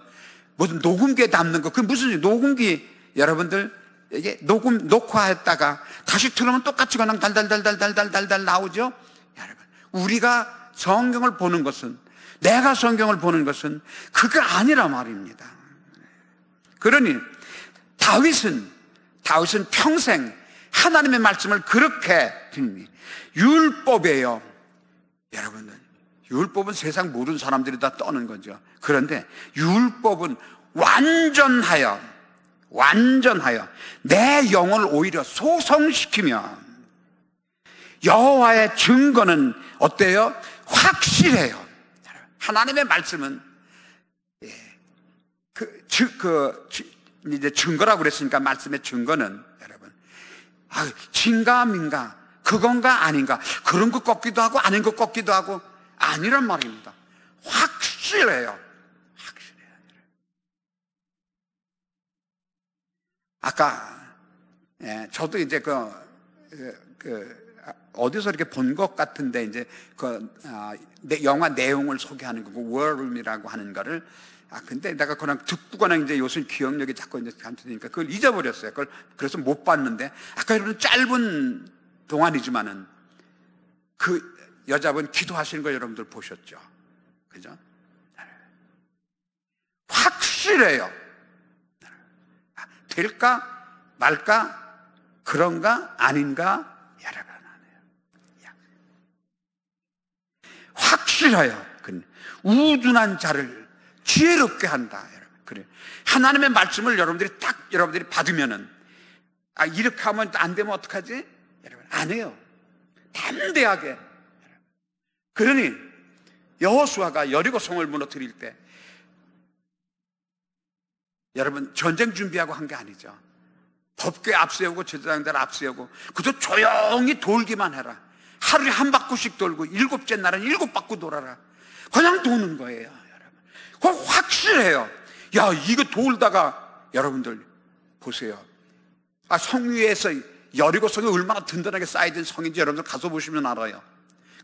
무슨 녹음기에 담는 것, 그 무슨 녹음기, 여러분들 이게 녹화했다가 다시 틀으면 똑같이 그냥 달달달달달달달 나오죠. 여러분, 우리가 성경을 보는 것은, 내가 성경을 보는 것은 그거 아니라 말입니다. 그러니 다윗은 평생 하나님의 말씀을 그렇게 듣니, 율법이에요. 여러분들, 율법은 세상 모든 사람들이 다 떠는 거죠. 그런데 율법은 완전하여 내 영혼을 오히려 소성시키며, 여호와의 증거는 어때요? 확실해요. 하나님의 말씀은 이제 증거라고 그랬으니까 말씀의 증거는 여러분, 진가민가, 그건가 아닌가, 그런 것 같기도 하고 아닌 것 같기도 하고 아니란 말입니다. 확실해요. 아까 저도 이제 어디서 이렇게 본 것 같은데, 이제 영화 내용을 소개하는 거고 워룸이라고 하는 거를, 근데 내가 그냥 듣고거나 이제 요즘 기억력이 자꾸 이제 감퇴되니까 그걸 잊어버렸어요. 그래서 못 봤는데, 아까 이런 짧은 동안이지만은 그 여자분 기도하시는 거 여러분들 보셨죠? 그죠? 확실해요. 될까 말까, 그런가 아닌가, 여러분 확실해요. 우둔한 자를 지혜롭게 한다. 여러분. 그래. 하나님의 말씀을 여러분들이 받으면은, 이렇게 하면 안 되면 어떡하지? 여러분, 안 해요. 담대하게. 그러니 여호수아가 여리고성을 무너뜨릴 때, 여러분, 전쟁 준비하고 한 게 아니죠. 법궤 앞세우고 제사장들 앞세우고 그저 조용히 돌기만 해라. 하루에 한 바퀴씩 돌고 7째 날은 7바퀴 돌아라. 그냥 도는 거예요, 여러분. 그거 확실해요. 야, 이거 돌다가 여러분들 보세요. 성 위에서 여리고성이 얼마나 든든하게 쌓여진 성인지 여러분들 가서 보시면 알아요.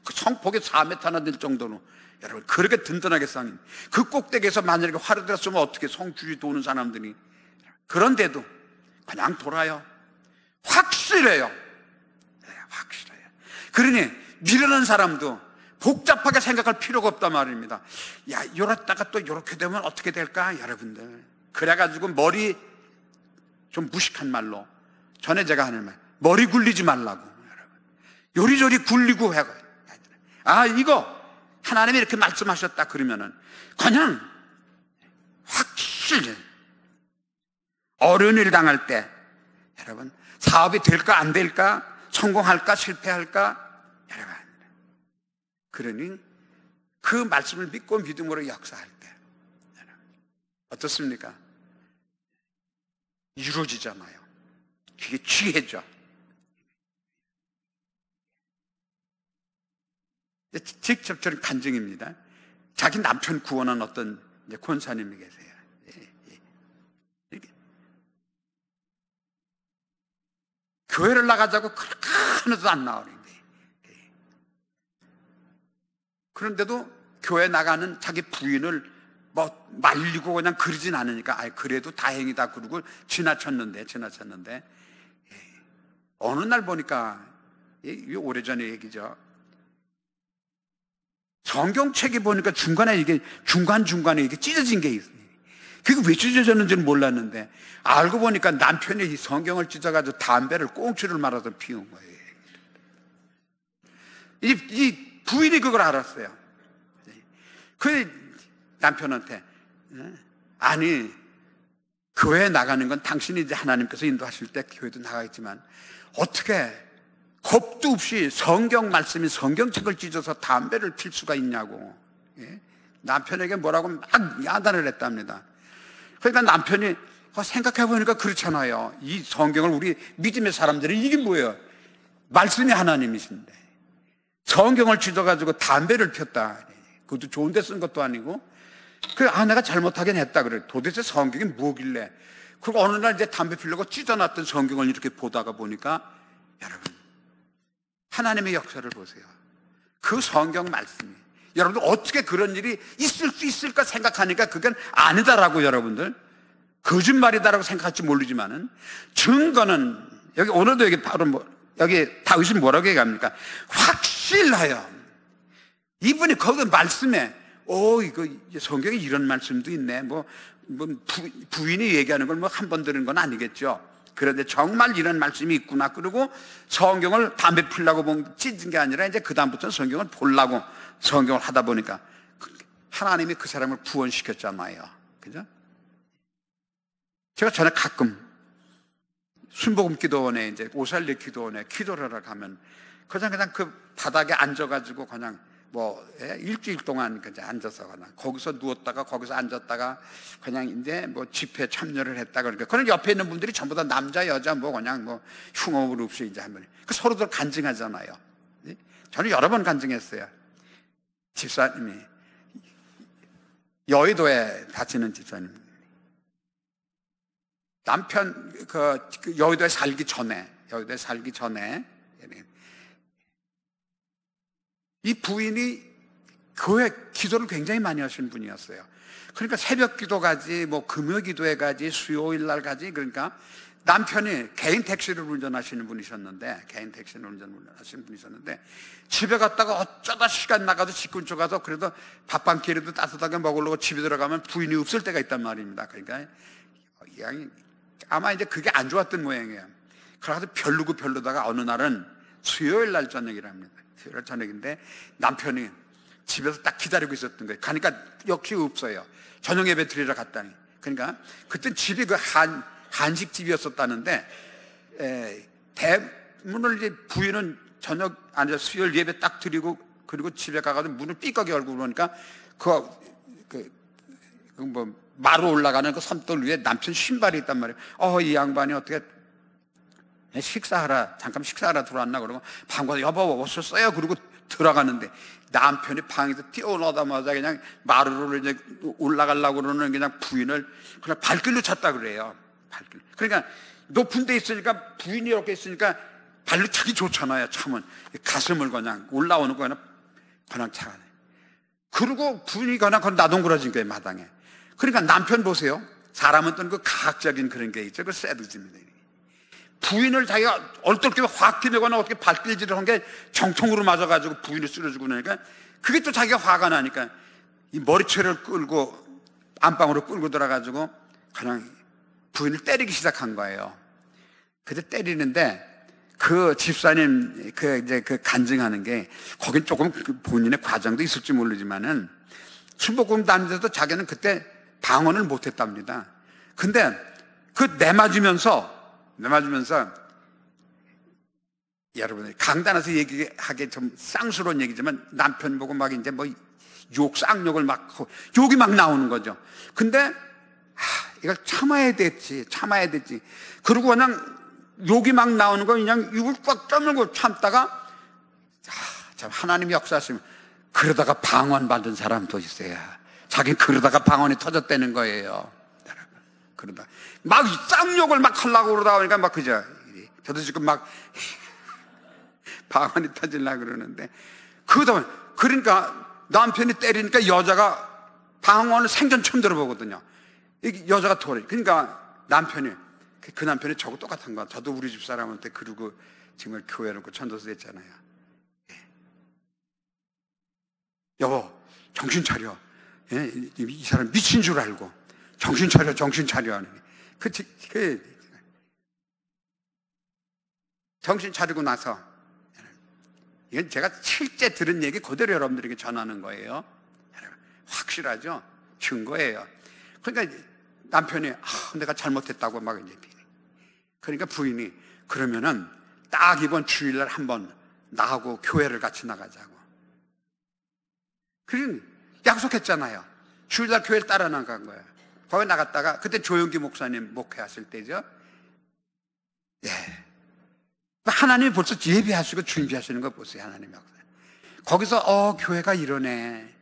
그 성폭이 4m나 될 정도로 여러분 그렇게 든든하게 쌓인 그 꼭대기에서 만약에 화를 들었으면 어떻게 성 주위 도는 사람들이. 그런데도 그냥 돌아요. 확실해요. 네, 확실해요. 그러니 미루는 사람도 복잡하게 생각할 필요가 없단 말입니다. 야, 이랬다가 또 이렇게 되면 어떻게 될까, 여러분들. 그래가지고 머리, 좀 무식한 말로, 전에 제가 하는 말, 머리 굴리지 말라고, 여러분. 요리조리 굴리고 해가. 이거 하나님이 이렇게 말씀하셨다 그러면은 그냥 확실히 어려운 일 당할 때, 여러분, 사업이 될까 안 될까, 성공할까 실패할까, 여러분, 그러니 그 말씀을 믿고 믿음으로 역사할 때, 여러분, 어떻습니까? 이루어지잖아요. 그게 지혜죠. 직접 저는 간증입니다. 자기 남편 구원한 어떤 권사님이 계세요. 교회를 나가자고 그렇게 하나도 안 나오는데, 그런데도 교회 나가는 자기 부인을 말리고 그냥 그러진 않으니까 그래도 다행이다 그러고 지나쳤는데 어느 날 보니까, 이게 오래전의 얘기죠. 성경책에 보니까 중간에 이게 중간에 이게 찢어진 게 있어요. 그게 왜 찢어졌는지는 몰랐는데 알고 보니까 남편이 이 성경을 찢어가지고 담배를 꽁초를 말아서 피운 거예요. 이 부인이 그걸 알았어요. 그 남편한테, 아니, 교회 나가는 건 당신이 이제 하나님께서 인도하실 때 교회도 나가겠지만 어떻게 겁도 없이 성경 말씀이 성경책을 찢어서 담배를 필 수가 있냐고, 남편에게 뭐라고 막 야단을 했답니다. 그러니까 남편이 생각해보니까 그렇잖아요. 이 성경을 우리 믿음의 사람들이 이게 뭐예요? 말씀이 하나님이신데 성경을 찢어가지고 담배를 폈다. 그것도 좋은 데 쓴 것도 아니고. 내가 잘못하긴 했다 그래. 도대체 성경이 뭐길래. 그리고 어느 날 이제 담배 피려고 찢어놨던 성경을 이렇게 보다가 보니까, 여러분, 하나님의 역사를 보세요. 그 성경 말씀이, 여러분들 어떻게 그런 일이 있을 수 있을까 생각하니까 그건 아니다라고, 여러분들 거짓말이다라고 생각할지 모르지만은 증거는, 여기 오늘도 여기 바로 여기 다윗이 뭐라고 얘기합니까? 확실하여. 이분이 거기 말씀에 이거 성경에 이런 말씀도 있네. 부인이 얘기하는 걸 한 번 들은 건 아니겠죠. 그런데 정말 이런 말씀이 있구나. 그리고 성경을 담배 피려고 찢은 게 아니라 이제 그다음부터는 성경을 보려고 성경을 하다 보니까 하나님이 그 사람을 구원시켰잖아요. 그죠? 제가 전에 가끔 순복음 기도원에 이제 오살리 기도원에 기도를 하러 가면 그냥 그 바닥에 앉아가지고 그냥 일주일 동안 그냥 앉아서 그냥 거기서 누웠다가 거기서 앉았다가 그냥 이제 집회에 참여를 했다 그러니까 그런 옆에 있는 분들이 전부 다 남자 여자 그냥 흉어물 없이 이제 한 번에 서로들 간증하잖아요. 저는 여러 번 간증했어요. 집사님이 여의도에 다치는 집사님, 남편 여의도에 살기 전에 이 부인이 교회 기도를 굉장히 많이 하시는 분이었어요. 그러니까 새벽 기도 가지, 금요 기도에 가지, 수요일 날 가지, 그러니까 남편이 개인 택시를 운전하시는 분이셨는데, 집에 갔다가 어쩌다 시간 나가서 집 근처 가서 그래도 밥 한 끼라도 따뜻하게 먹으려고 집에 들어가면 부인이 없을 때가 있단 말입니다. 그러니까 아마 이제 그게 안 좋았던 모양이에요. 그래서 별로다가 어느 날은 수요일 날 저녁이랍니다. 수요일 저녁인데 남편이 집에서 딱 기다리고 있었던 거예요. 가니까 역시 없어요. 저녁 예배 드리러 갔다니. 그러니까 그때 집이 그 한식집이었었다는데, 대문을 이제 부인은 저녁 앉아 수요일 예배 딱 드리고 그리고 집에 가가지고 문을 삐까게 열고 그러니까 마루 올라가는 그 섬돌 위에 남편 신발이 있단 말이에요. 이 양반이 어떻게 잠깐 식사하러 들어왔나 그러고 방과후 여보 오셨어요? 그러고 들어가는데 남편이 방에서 뛰어나오자마자 그냥 마루를 이제 올라가려고 그러는 그냥 부인을 그냥 발길로 찼다 그래요. 발길. 그러니까 높은 데 있으니까 부인이 이렇게 있으니까 발로 차기 좋잖아요. 차면 가슴을 그냥 올라오는 거 그냥 차네. 그리고 부인이 그냥 나동그러진 거예요, 마당에. 그러니까 남편 보세요. 사람은 또 그 가학적인 그런 게 있죠. 그 새드집니다. 부인을 자기가 얼떨결에 확 기내거나 어떻게 발길질을 한 게 정통으로 맞아가지고 부인을 쓰러지고 나니까 그게 또 자기가 화가 나니까 이 머리채를 끌고 안방으로 끌고 들어가지고 그냥 부인을 때리기 시작한 거예요. 그때 때리는데 그 집사님 그 간증하는 게 거긴 조금 본인의 과정도 있을지 모르지만은 순복음 다니면서도 자기는 그때 방언을 못했답니다. 근데 그 내맞으면서 여러분 강단에서 얘기하기 좀 쌍스러운 얘기지만 남편 보고 막 이제 뭐 쌍욕을 막 욕이 막 나오는 거죠. 근데 이걸 참아야 됐지. 그리고 그냥 욕이 막 나오는 거 그냥 입을 꽉 다물고 참다가 참 하나님이 역사하시면 그러다가 방언 받은 사람도 있어요. 자기 그러다가 방언이 터졌다는 거예요. 그러다 막 쌍욕을 막 하려고 그러다 보니까 막 그죠. 저도 지금 막 방언이 터지려고 그러는데 그러니까 남편이 때리니까 여자가 방언을 생전 처음 들어보거든요. 여자가 도래. 그러니까 그 남편이 저거 똑같은 거야. 저도 우리 집 사람한테 그러고 정말 교회 놓고 전도서 했잖아요. 여보 정신 차려. 이 사람 미친 줄 알고 정신 차려 하는 정신 차리고 나서 이건 제가 실제 들은 얘기 그대로 여러분들에게 전하는 거예요. 확실하죠? 증거예요. 그러니까 남편이 내가 잘못했다고 막 이제 그러니까 부인이 그러면은 딱 이번 주일날 한번 나하고 교회를 같이 나가자고. 그럼 약속했잖아요. 주일날 교회를 따라 나간 거예요. 거기 나갔다가 그때 조영기 목사님 목회하실 때죠. 하나님이 벌써 예비하시고 준비하시는 거 보세요. 하나님이 거기서 교회가 이러네.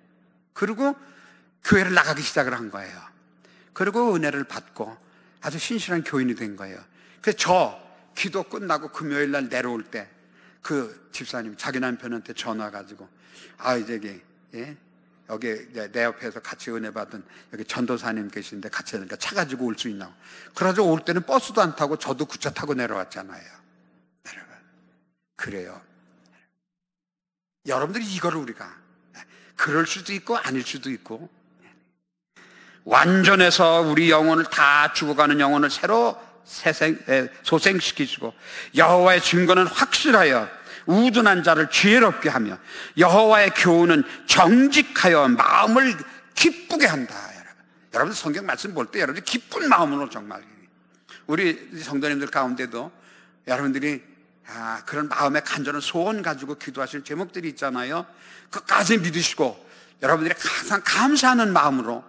그리고 교회를 나가기 시작을 한 거예요. 그리고 은혜를 받고 아주 신실한 교인이 된 거예요. 그래서 저 기도 끝나고 금요일 날 내려올 때 그 집사님 자기 남편한테 전화 가지고 여기 내 옆에서 같이 은혜 받은 여기 전도사님 계신데 같이 하니까 차 가지고 올 수 있나고. 그래가지고 올 때는 버스도 안 타고 저도 구차 타고 내려왔잖아요. 여러분 그래요. 여러분들이 이거를 우리가 그럴 수도 있고 아닐 수도 있고 완전해서 우리 영혼을 다 죽어가는 영혼을 새로 소생시키시고 여호와의 증거는 확실하여 우둔한 자를 지혜롭게 하며 여호와의 교훈은 정직하여 마음을 기쁘게 한다. 여러분 성경 말씀 볼 때 여러분들 기쁜 마음으로 정말 우리 성도님들 가운데도 여러분들이 그런 마음의 간절한 소원 가지고 기도하시는 제목들이 있잖아요. 끝까지 믿으시고 여러분들이 항상 감사하는 마음으로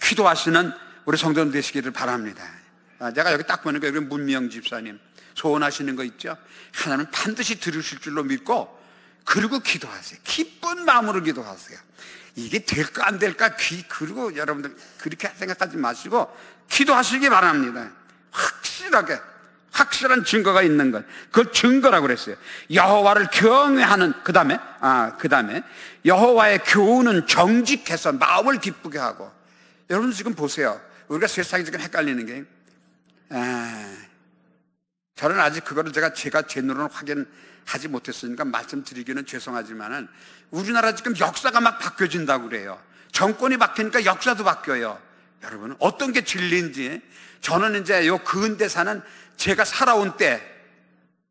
기도하시는 우리 성도님 되시기를 바랍니다. 제가 여기 딱 보니까 여기 문명 집사님 소원하시는 거 있죠? 하나님은 반드시 들으실 줄로 믿고 그리고 기도하세요. 기쁜 마음으로 기도하세요. 이게 될까 안 될까 그리고 여러분들 그렇게 생각하지 마시고 기도하시기 바랍니다. 확실한 증거가 있는 것. 그걸 증거라고 그랬어요. 여호와를 경외하는 그 다음에 여호와의 교훈은 정직해서 마음을 기쁘게 하고. 여러분 지금 보세요. 우리가 세상에 지금 헷갈리는 게 저는 아직 그거를 제가 제 눈으로는 확인하지 못했으니까 말씀드리기는 죄송하지만은 우리나라 지금 역사가 막 바뀌어진다고 그래요. 정권이 바뀌니까 역사도 바뀌어요. 여러분, 어떤 게 진리인지 저는 이제 요 근대사는 제가 살아온 때,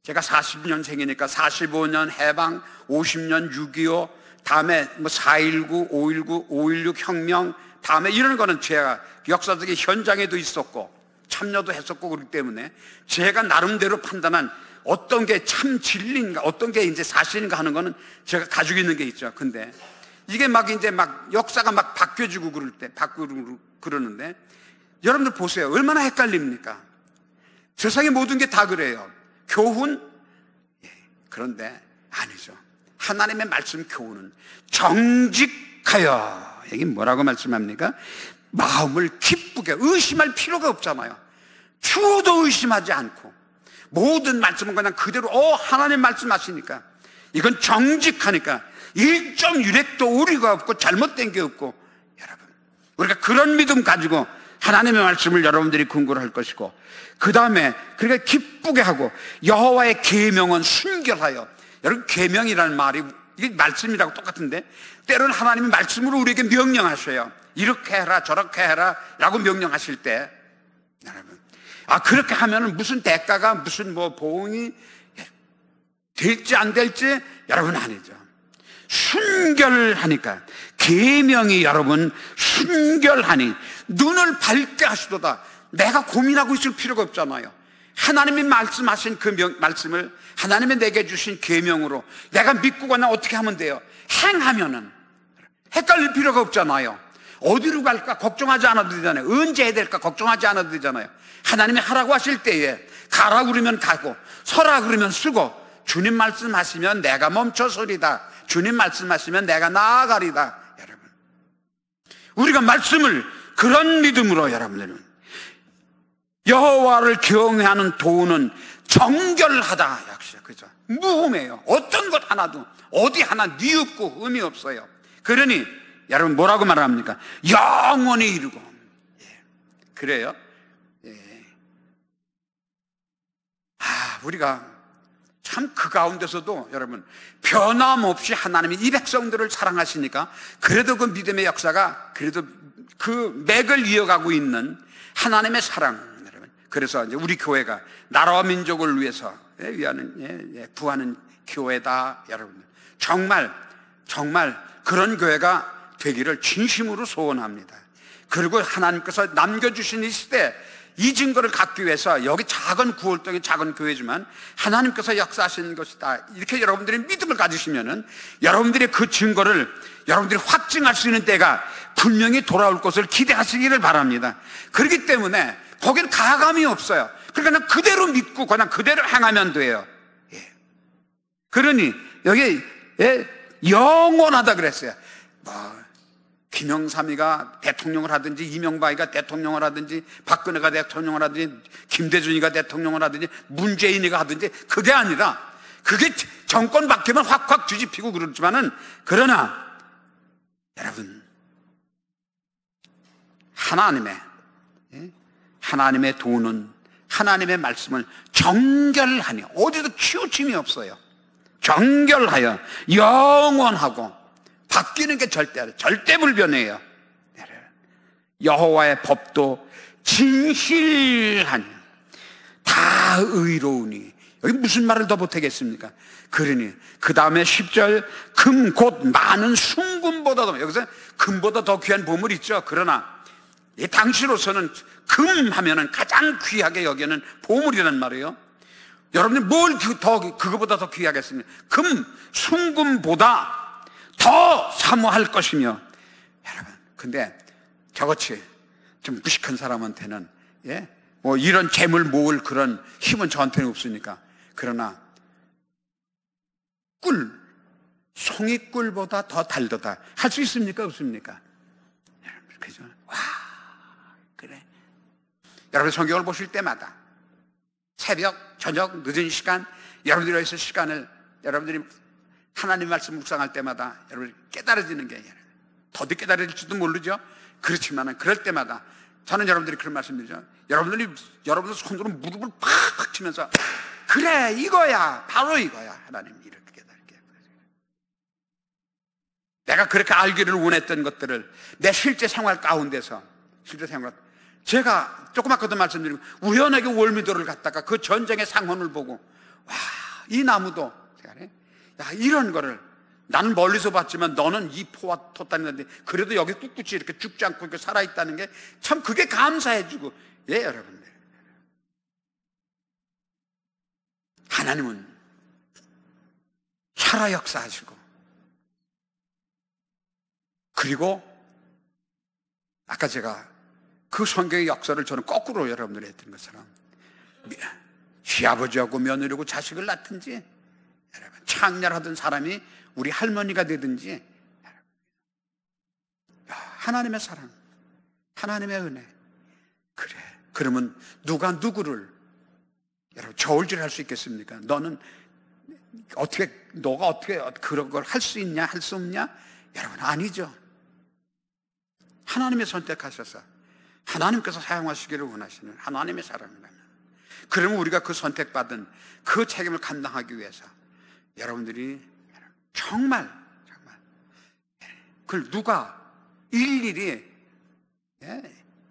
제가 40년생이니까 45년 해방, 50년 6.25, 다음에 뭐 4.19, 5.19, 5.16 혁명, 다음에 이런 거는 제가 역사적인 현장에도 있었고 참여도 했었고 그렇기 때문에 제가 나름대로 판단한 어떤 게 참 진리인가, 어떤 게 이제 사실인가 하는 거는 제가 가지고 있는 게 있죠. 근데 이게 막 이제 막 역사가 막 바뀌어지고 그럴 때, 그러는데 여러분들 보세요. 얼마나 헷갈립니까? 세상의 모든 게 다 그래요. 교훈? 그런데 아니죠. 하나님의 말씀 교훈은 정직하여, 이게 뭐라고 말씀합니까? 마음을 기쁘게, 의심할 필요가 없잖아요. 추호도 의심하지 않고 모든 말씀은 그냥 그대로 하나님 말씀하시니까 이건 정직하니까 1.1획도 오류가 없고 잘못된 게 없고, 여러분 우리가 그런 믿음 가지고 하나님의 말씀을 여러분들이 공부를 할 것이고, 그 다음에 그러니까 기쁘게 하고 여호와의 계명은 순결하여. 여러분, 계명이라는 말이 이게 말씀이라고 똑같은데 때로는 하나님이 말씀으로 우리에게 명령하셔요. 이렇게 해라 저렇게 해라 라고 명령하실 때, 여러분 그렇게 하면은 무슨 대가가, 무슨 뭐 보응이 될지 안 될지 여러분 아니죠. 순결하니까, 계명이 여러분 순결하니 눈을 밝게 하시도다. 내가 고민하고 있을 필요가 없잖아요. 하나님이 말씀하신 그 말씀을 하나님이 내게 주신 계명으로 내가 믿고 그냥 어떻게 하면 돼요? 행하면은 헷갈릴 필요가 없잖아요. 어디로 갈까 걱정하지 않아도 되잖아요. 언제 해야 될까 걱정하지 않아도 되잖아요. 하나님이 하라고 하실 때에 가라 그러면 가고, 서라 그러면 쓰고, 주님 말씀하시면 내가 멈춰서리다, 주님 말씀하시면 내가 나아가리다. 여러분, 우리가 말씀을 그런 믿음으로, 여러분들은 여호와를 경외하는 도는 정결하다. 역시 그죠? 무흠해요. 어떤 것 하나도 어디 하나 뉘없고 흠이 없어요. 그러니 여러분 뭐라고 말합니까? 영원히 이루고. 그래요. 우리가 참 그 가운데서도 여러분 변함없이 하나님이 이 백성들을 사랑하시니까 그래도 그 믿음의 역사가 그래도 그 맥을 이어가고 있는 하나님의 사랑. 여러분, 그래서 이제 우리 교회가 나라와 민족을 위해서 구하는 교회다. 여러분, 정말 그런 교회가 되기를 진심으로 소원합니다. 그리고 하나님께서 남겨주신 이 시대, 이 증거를 갖기 위해서 여기 작은 구월동의 작은 교회지만 하나님께서 역사하시는 것이다. 이렇게 여러분들이 믿음을 가지시면은 여러분들의 그 증거를 여러분들이 확증할 수 있는 때가 분명히 돌아올 것을 기대하시기를 바랍니다. 그렇기 때문에 거기는 가감이 없어요. 그러니까 그대로 믿고 그냥 그대로 행하면 돼요. 그러니 여기 영원하다 그랬어요. 김영삼이가 대통령을 하든지, 이명박이가 대통령을 하든지, 박근혜가 대통령을 하든지, 김대중이가 대통령을 하든지, 문재인이가 하든지, 그게 아니라, 그게 정권 바뀌면 확확 뒤집히고 그렇지만은, 그러나 여러분, 하나님의 도는, 하나님의 말씀을 정결하니 어디도 치우침이 없어요. 정결하여 영원하고 바뀌는 게 절대 불변해요. 여호와의 법도 진실하니 다 의로우니. 여기 무슨 말을 더 보태겠습니까? 그러니 그 다음에 10절, 금 곧 많은 순금보다도, 여기서 금보다 더 귀한 보물이 있죠. 그러나 이 당시로서는 금 하면은 가장 귀하게 여기는 보물이란 말이에요. 여러분이 뭘 그거보다 더 귀하겠습니까? 순금보다 더 사모할 것이며. 여러분, 근데 저같이 좀 무식한 사람한테는 뭐 이런 재물 모을 그런 힘은 저한테는 없으니까. 그러나 송이꿀보다 더 달도다 할 수 있습니까? 없습니까? 여러분, 그죠? 와, 그래. 여러분 성경을 보실 때마다 새벽, 저녁, 늦은 시간, 여러분들이 있을 시간을 여러분들이 하나님 말씀 묵상할 때마다 여러분 깨달아지는 게, 더디 깨달아질지도 모르죠. 그렇지만 그럴 때마다 저는 여러분들이 그런 말씀드리죠. 여러분들 손으로 무릎을 팍팍 치면서 그래 이거야 바로 이거야 하나님 이렇게 깨달게. 내가 그렇게 알기를 원했던 것들을 내 실제 생활 가운데서 제가 조금 아까도 말씀드리고 우연하게 월미도를 갔다가 그 전쟁의 상황을 보고 와, 이 나무도 야 이런 거를 나는 멀리서 봤지만 너는 이 포와 토단인데 그래도 여기 꿋꿋이 이렇게 죽지 않고 이렇게 살아있다는 게 참 그게 감사해지고. 예, 여러분들, 하나님은 살아 역사하시고, 그리고 아까 제가 그 성경의 역사를 저는 거꾸로 여러분들이 했던 것처럼 시아버지하고 며느리하고 자식을 낳든지, 여러분 창렬하던 사람이 우리 할머니가 되든지, 하나님의 사랑, 하나님의 은혜. 그래, 그러면 누가 누구를 여러분 저울질할 수 있겠습니까? 너가 어떻게 그런 걸 할 수 있냐 할 수 없냐? 여러분 아니죠. 하나님의 선택하셔서 하나님께서 사용하시기를 원하시는 하나님의 사랑이라면, 그러면 우리가 그 선택받은 그 책임을 감당하기 위해서 여러분들이 정말 그걸 누가 일일이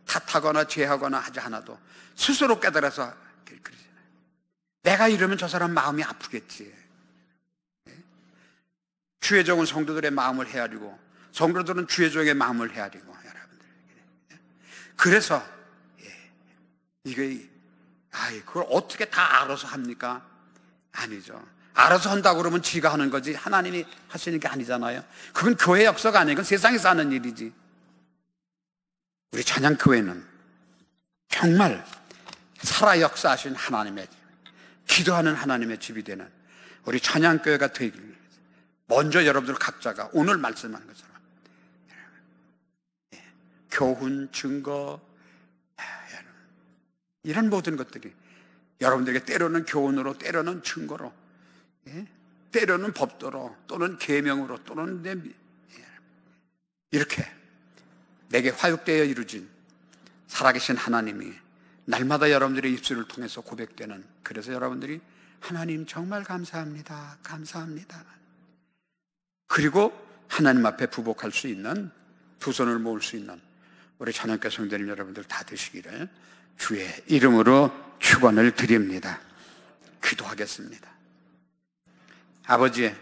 탓하거나 제하거나 하지 않아도 스스로 깨달아서 그러잖아요. 내가 이러면 저 사람 마음이 아프겠지. 주의 종은 성도들의 마음을 헤아리고 성도들은 주의 종의 마음을 헤아리고, 여러분들. 그래서 그걸 어떻게 다 알아서 합니까? 아니죠. 알아서 한다고 그러면 지가 하는 거지 하나님이 하시는 게 아니잖아요. 그건 교회 역사가 아니고 세상에서 하는 일이지. 우리 찬양교회는 정말 살아 역사하신 하나님의, 기도하는 하나님의 집이 되는 우리 찬양교회가 되기를 위해서 먼저 여러분들 각자가 오늘 말씀한 것처럼 교훈, 증거, 이런 모든 것들이 여러분들에게 때로는 교훈으로, 때로는 증거로, 때로는 법도로, 또는 계명으로, 또는 이렇게 내게 화육되어 이루어진 살아계신 하나님이 날마다 여러분들의 입술을 통해서 고백되는, 그래서 여러분들이 하나님 정말 감사합니다, 감사합니다, 그리고 하나님 앞에 부복할 수 있는, 두 손을 모을 수 있는 우리 찬양교 성도님 여러분들 다 되시기를 주의 이름으로 축원을 드립니다. 기도하겠습니다. 아버지,